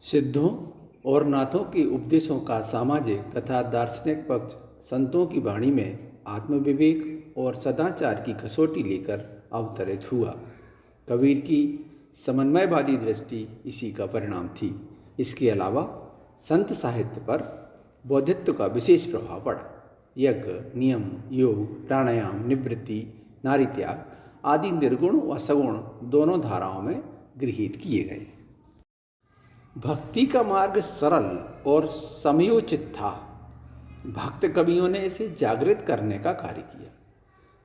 सिद्धों और नाथों के उपदेशों का सामाजिक तथा दार्शनिक पक्ष संतों की वाणी में आत्मविवेक और सदाचार की कसौटी लेकर अवतरित हुआ। कबीर की समन्वयवादी दृष्टि इसी का परिणाम थी। इसके अलावा संत साहित्य पर बौद्धित्व का विशेष प्रभाव पड़ा। यज्ञ, नियम, योग, प्राणायाम, निवृत्ति, नारी त्याग आदि निर्गुण व सगुण दोनों धाराओं में गृहीत किए गए। भक्ति का मार्ग सरल और समयोचित था। भक्त कवियों ने इसे जागृत करने का कार्य किया,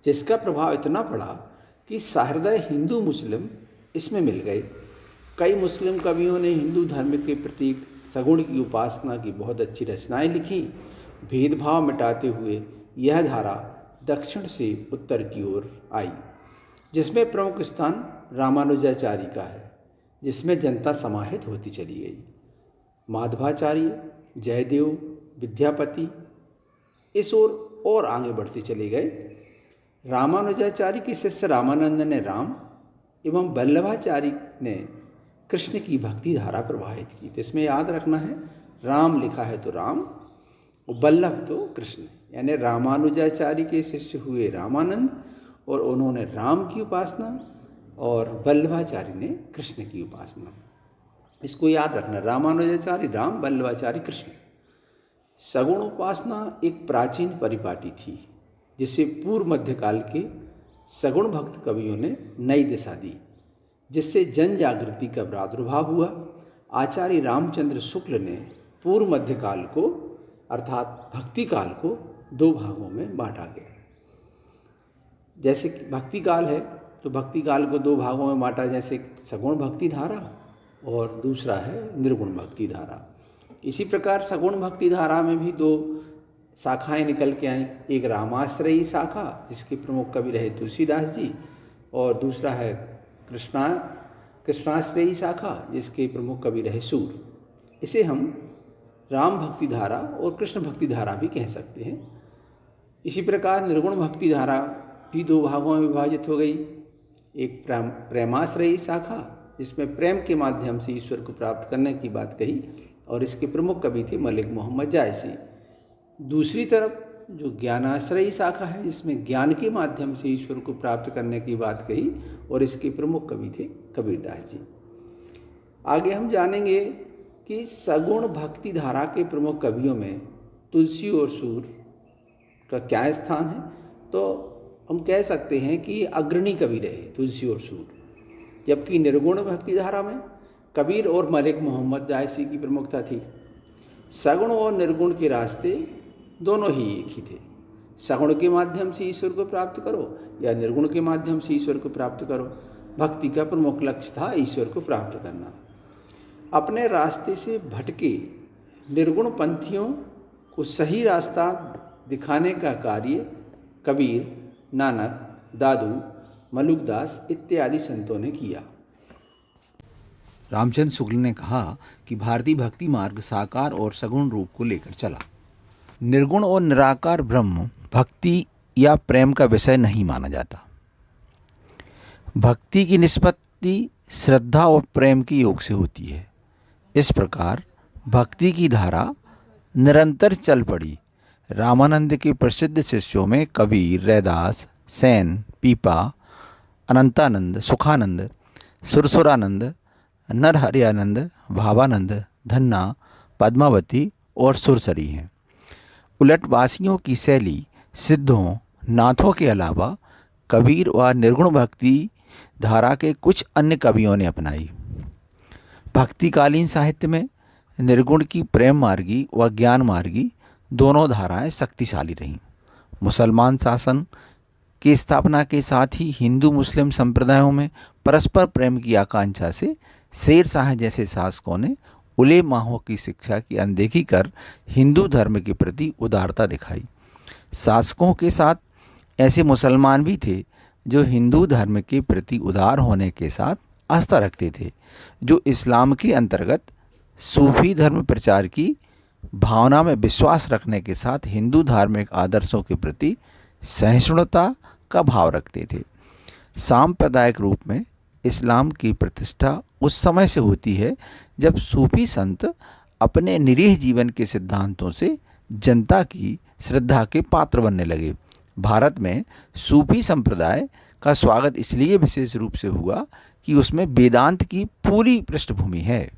जिसका प्रभाव इतना पड़ा कि सहृदय हिंदू मुस्लिम इसमें मिल गए। कई मुस्लिम कवियों ने हिंदू धर्म के प्रतीक सगुण की उपासना की बहुत अच्छी रचनाएं लिखी। भेदभाव मिटाते हुए यह धारा दक्षिण से उत्तर की ओर आई, जिसमें प्रमुख स्थान रामानुजाचार्य का है, जिसमें जनता समाहित होती चली गई। माधवाचार्य, जयदेव, विद्यापति इस ओर और आगे बढ़ते चले गए। रामानुजाचार्य के शिष्य रामानंद ने राम एवं वल्लभाचार्य ने कृष्ण की भक्ति धारा प्रवाहित की। तो इसमें याद रखना है, राम लिखा है तो राम और वल्लभ तो कृष्ण, यानी रामानुजाचार्य के शिष्य हुए रामानंद और उन्होंने राम की उपासना और वल्लभाचार्य ने कृष्ण की उपासना। इसको याद रखना, रामानुजाचार्य राम, वल्लभाचार्य कृष्ण। सगुण उपासना एक प्राचीन परिपाटी थी, जिसे पूर्व मध्यकाल के सगुण भक्त कवियों ने नई दिशा दी, जिससे जन जागृति का प्रादुर्भाव हुआ। आचार्य रामचंद्र शुक्ल ने पूर्व मध्यकाल को अर्थात भक्ति काल को दो भागों में बांटा गया। जैसे कि भक्ति काल है तो भक्ति काल को दो भागों में बांटा, जैसे सगुण भक्ति धारा और दूसरा है निर्गुण भक्ति धारा। इसी प्रकार सगुण भक्ति धारा में भी दो शाखाएं निकल के आईं। एक रामाश्रयी शाखा, जिसके प्रमुख कवि रहे तुलसीदास जी, और दूसरा है कृष्णाश्रयी शाखा, जिसके प्रमुख कवि रहे सूर। इसे हम राम भक्ति धारा और कृष्ण भक्ति धारा भी कह सकते हैं। इसी प्रकार निर्गुण भक्ति धारा भी दो भागों में विभाजित हो गई। एक प्रेमाश्रयी शाखा, जिसमें प्रेम के माध्यम से ईश्वर को प्राप्त करने की बात कही, और इसके प्रमुख कवि थे मलिक मोहम्मद जायसी। दूसरी तरफ जो ज्ञानाश्रयी शाखा है, जिसमें ज्ञान के माध्यम से ईश्वर को प्राप्त करने की बात कही, और इसके प्रमुख कवि थे कबीरदास जी। आगे हम जानेंगे कि सगुण भक्ति धारा के प्रमुख कवियों में तुलसी और सूर का क्या स्थान है। तो हम कह सकते हैं कि अग्रणी कवि रहे तुलसी और सूर, जबकि निर्गुण भक्ति धारा में कबीर और मलिक मोहम्मद जायसी की प्रमुखता थी। सगुण और निर्गुण के रास्ते दोनों ही एक ही थे। सगुण के माध्यम से ईश्वर को प्राप्त करो या निर्गुण के माध्यम से ईश्वर को प्राप्त करो, भक्ति का प्रमुख लक्ष्य था ईश्वर को प्राप्त करना। अपने रास्ते से भटके निर्गुण पंथियों को सही रास्ता दिखाने का कार्य कबीर, नानक, दादू, मलुकदास इत्यादि संतों ने किया। रामचंद्र शुक्ल ने कहा कि भारतीय भक्ति मार्ग साकार और सगुण रूप को लेकर चला। निर्गुण और निराकार ब्रह्म भक्ति या प्रेम का विषय नहीं माना जाता। भक्ति की निष्पत्ति श्रद्धा और प्रेम के योग से होती है। इस प्रकार भक्ति की धारा निरंतर चल पड़ी। रामानंद के प्रसिद्ध शिष्यों में कबीर, रैदास, सेन, पीपा, अनंतानंद, सुखानंद, सुरसुरानंद, नरहरियानंद, भावानंद, धन्ना, पद्मावती और सुरसरी हैं। उलटवासियों की शैली सिद्धों, नाथों के अलावा कबीर व निर्गुण भक्ति धारा के कुछ अन्य कवियों ने अपनाई। भक्तिकालीन साहित्य में निर्गुण की प्रेम मार्गी व ज्ञान मार्गी दोनों धाराएं शक्तिशाली रहीं। मुसलमान शासन की स्थापना के साथ ही हिंदू मुस्लिम संप्रदायों में परस्पर प्रेम की आकांक्षा से शेर शाह जैसे शासकों ने उलेमाओं की शिक्षा की अनदेखी कर हिंदू धर्म के प्रति उदारता दिखाई। शासकों के साथ ऐसे मुसलमान भी थे जो हिंदू धर्म के प्रति उदार होने के साथ आस्था रखते थे, जो इस्लाम के अंतर्गत सूफी धर्म प्रचार की भावना में विश्वास रखने के साथ हिंदू धार्मिक आदर्शों के प्रति सहिष्णुता का भाव रखते थे। सांप्रदायिक रूप में इस्लाम की प्रतिष्ठा उस समय से होती है जब सूफी संत अपने निरीह जीवन के सिद्धांतों से जनता की श्रद्धा के पात्र बनने लगे। भारत में सूफी संप्रदाय का स्वागत इसलिए विशेष रूप से हुआ कि उसमें वेदांत की पूरी पृष्ठभूमि है।